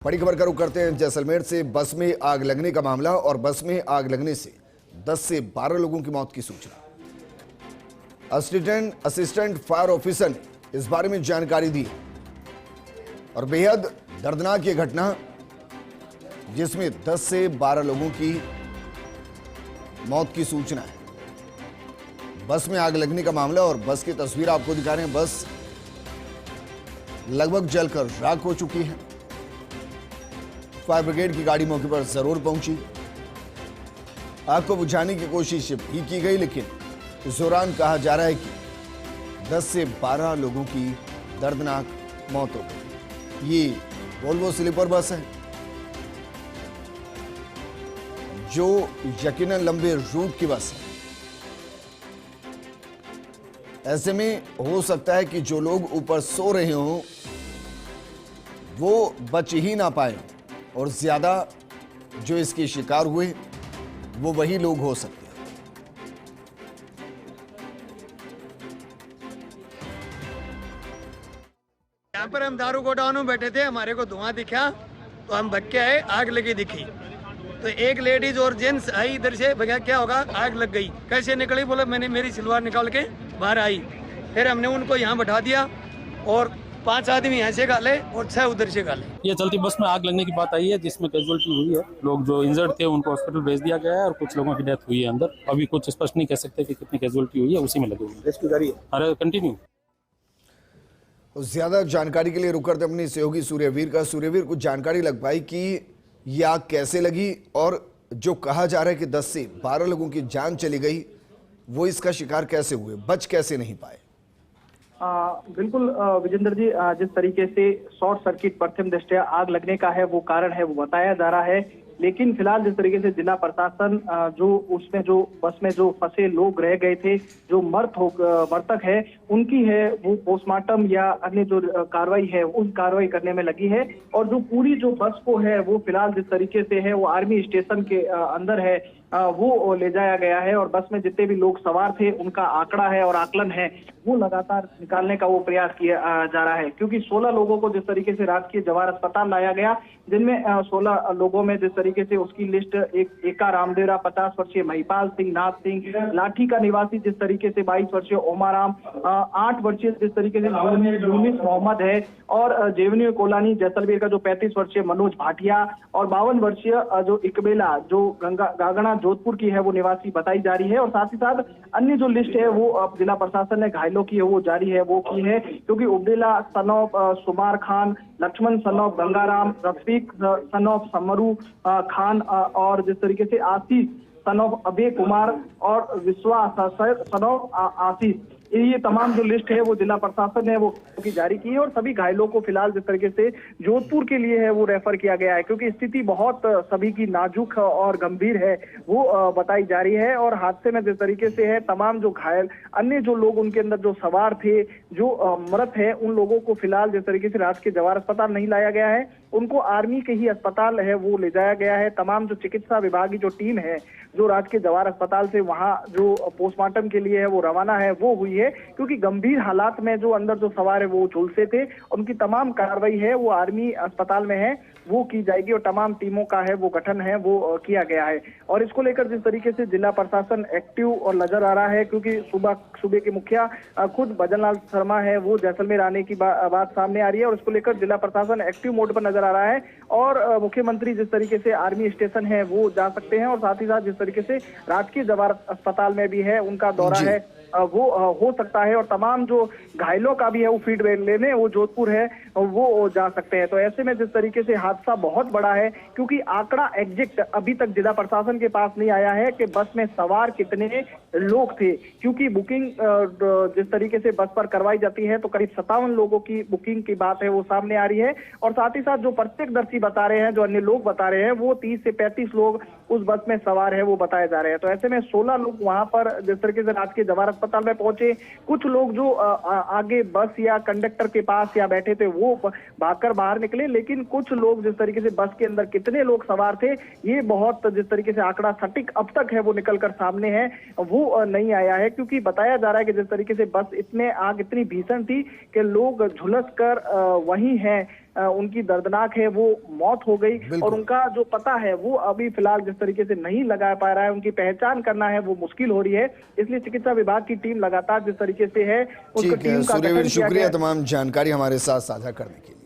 बड़ी खबर का रुख करते हैं जैसलमेर से। बस में आग लगने का मामला और बस में आग लगने से 10 से 12 लोगों की मौत की सूचना। असिस्टेंट फायर ऑफिसर ने इस बारे में जानकारी दी और बेहद दर्दनाक ये घटना जिसमें 10 से 12 लोगों की मौत की सूचना है। बस में आग लगने का मामला और बस की तस्वीर आपको दिखा रहे हैं। बस लगभग जलकर राख हो चुकी है। फायर ब्रिगेड की गाड़ी मौके पर जरूर पहुंची, आग को बुझाने की कोशिश भी की गई, लेकिन इस दौरान कहा जा रहा है कि 10 से 12 लोगों की दर्दनाक मौत हो गई। ये वोल्वो स्लीपर बस है जो यकीनन लंबे रूट की बस है। ऐसे में हो सकता है कि जो लोग ऊपर सो रहे हों वो बच ही ना पाए और ज्यादा जो इसके शिकार हुए वो वही लोग हो सकते हैं। यहाँ पर हम दारू गोडाउन में बैठे थे, हमारे को धुआं दिखा तो हम भग के आए, आग लगी दिखी तो एक लेडीज और जेंट्स आई इधर से, भैया क्या होगा, आग लग गई। कैसे निकली, बोले मैंने मेरी सिलवार निकाल के बाहर आई। फिर हमने उनको यहाँ बैठा दिया और 5 आदमी यहाँ से गाले और 6 उधर से गाले। ये चलती बस में आग लगने की बात आई है जिसमें कैजुअलिटी हुई है। लोग जो इंजर्ड थे उनको हॉस्पिटल भेज दिया गया है और कुछ लोगों की डेथ हुई है अंदर। अभी कुछ स्पष्ट नहीं कह सकते कि कितनी कैजुअलिटी हुई है, उसी में लगे हुए हैं। रेस्क्यू जारी है। अरे कंटिन्यू। ज्यादा जानकारी के लिए रुक करते अपनी सहयोगी सूर्यवीर का। सूर्यवीर, कुछ जानकारी लग पाई कि ये आग कैसे लगी और जो कहा जा रहा है कि 10 से 12 लोगों की जान चली गई, वो इसका शिकार कैसे हुए, बच कैसे नहीं पाए? बिल्कुल विजेंद्र जी, जिस तरीके से शॉर्ट सर्किट प्रथम दृष्टया आग लगने का है वो कारण है वो बताया जा रहा है, लेकिन फिलहाल जिस तरीके से जिला प्रशासन जो उसमें जो बस में जो फंसे लोग रह गए थे, जो मृतक है उनकी है वो पोस्टमार्टम या अन्य जो कार्रवाई है उस कार्रवाई करने में लगी है। और जो पूरी जो बस को है वो फिलहाल जिस तरीके से है वो आर्मी स्टेशन के अंदर है वो ले जाया गया है और बस में जितने भी लोग सवार थे उनका आंकड़ा है और आकलन है वो लगातार निकालने का वो प्रयास किया जा रहा है, क्योंकि 16 लोगों को जिस तरीके से राजकीय जवाहर अस्पताल लाया गया, जिनमें 16 लोगों में जिस तरीके से उसकी लिस्ट एका रामदेवरा 50 वर्षीय महिपाल सिंह, नाथ सिंह लाठी का निवासी जिस तरीके से 22 वर्षीय ओमाराम, 8 वर्षीय जिस तरीके से यूनिस मोहम्मद है और जेवनी कोलानी जैसलमेर का जो 35 वर्षीय मनोज भाटिया और 52 वर्षीय जो इकबेला जो गागना जोधपुर की है वो निवासी बताई जा रही है। और साथ ही साथ अन्य जो लिस्ट है वो अब जिला प्रशासन ने घायलों की है वो जारी है वो की है, क्योंकि उबेला son of Sumar Khan, Laxman son of Gangaram, Rafiq son of Samru Khan और जिस तरीके से आशीष सन ऑफ अभय कुमार और विश्वास सन ऑफ आशीष, ये तमाम जो लिस्ट है वो जिला प्रशासन ने वो की जारी की है। और सभी घायलों को फिलहाल जिस तरीके से जोधपुर के लिए है वो रेफर किया गया है, क्योंकि स्थिति बहुत सभी की नाजुक और गंभीर है वो बताई जा रही है। और हादसे में जिस तरीके से है तमाम जो घायल अन्य जो लोग उनके अंदर जो सवार थे जो मृत है उन लोगों को फिलहाल जिस तरीके से राजकीय जवाहर अस्पताल नहीं लाया गया है, उनको आर्मी के ही अस्पताल है वो ले जाया गया है। तमाम जो चिकित्सा विभाग की जो टीम है जो राजकीय जवाहर अस्पताल से वहां जो पोस्टमार्टम के लिए है वो रवाना है वो हुई है, क्योंकि गंभीर हालात में जो अंदर जो सवार है वो झुलसे थे, उनकी तमाम कार्रवाई है वो आर्मी अस्पताल में है वो की जाएगी और तमाम टीमों का है वो गठन है वो किया गया है। और इसको लेकर जिस तरीके से जिला प्रशासन एक्टिव और नजर आ रहा है, क्योंकि सूबे के मुखिया खुद भजनलाल शर्मा है वो जैसलमेर आने की बात सामने आ रही है और इसको लेकर जिला प्रशासन एक्टिव मोड पर नजर आ रहा है। और मुख्यमंत्री जिस तरीके से आर्मी स्टेशन है वो जा सकते हैं और साथ ही साथ जिस तरीके से राजकीय जवाहर अस्पताल में भी है उनका दौरा है वो हो सकता है और तमाम जो घायलों का भी है वो फीडबैक लेने वो जोधपुर है वो जा सकते हैं। तो ऐसे में जिस तरीके से हादसा बहुत बड़ा है, क्योंकि आंकड़ा एग्जैक्ट अभी तक जिला प्रशासन के पास नहीं आया है कि बस में सवार कितने लोग थे, क्योंकि बुकिंग जिस तरीके से बस पर करवाई जाती है तो करीब 57 लोगों की बुकिंग की बात है वो सामने आ रही है। और साथ ही साथ जो प्रत्यक्षदर्शी बता रहे हैं, जो अन्य लोग बता रहे हैं, वो 30 से 35 लोग उस बस में सवार है वो बताए जा रहे हैं। तो ऐसे में 16 लोग वहां पर जिस तरीके से राजकीय जवाहर अस्पताल में पहुंचे, कुछ लोग जो आगे बस या कंडक्टर के पास या बैठे थे वो भागकर बाहर निकले, लेकिन कुछ लोग जिस तरीके से बस के अंदर कितने लोग सवार थे ये बहुत जिस तरीके से आंकड़ा सटीक अब तक है वो निकलकर सामने है वो नहीं आया है, क्योंकि बताया जा रहा है कि जिस तरीके से बस इतने आग इतनी भीषण थी कि लोग झुलस कर वहीं हैं उनकी दर्दनाक है वो मौत हो गई और उनका जो पता है वो अभी फिलहाल जिस तरीके से नहीं लगा पा रहा है, उनकी पहचान करना है वो मुश्किल हो रही है। इसलिए चिकित्सा विभाग की टीम लगातार जिस तरीके से है उसको ठीक है टीम का सूर्यवीर, गठन किया शुक्रिया गया। तमाम जानकारी हमारे साथ साझा करने के लिए।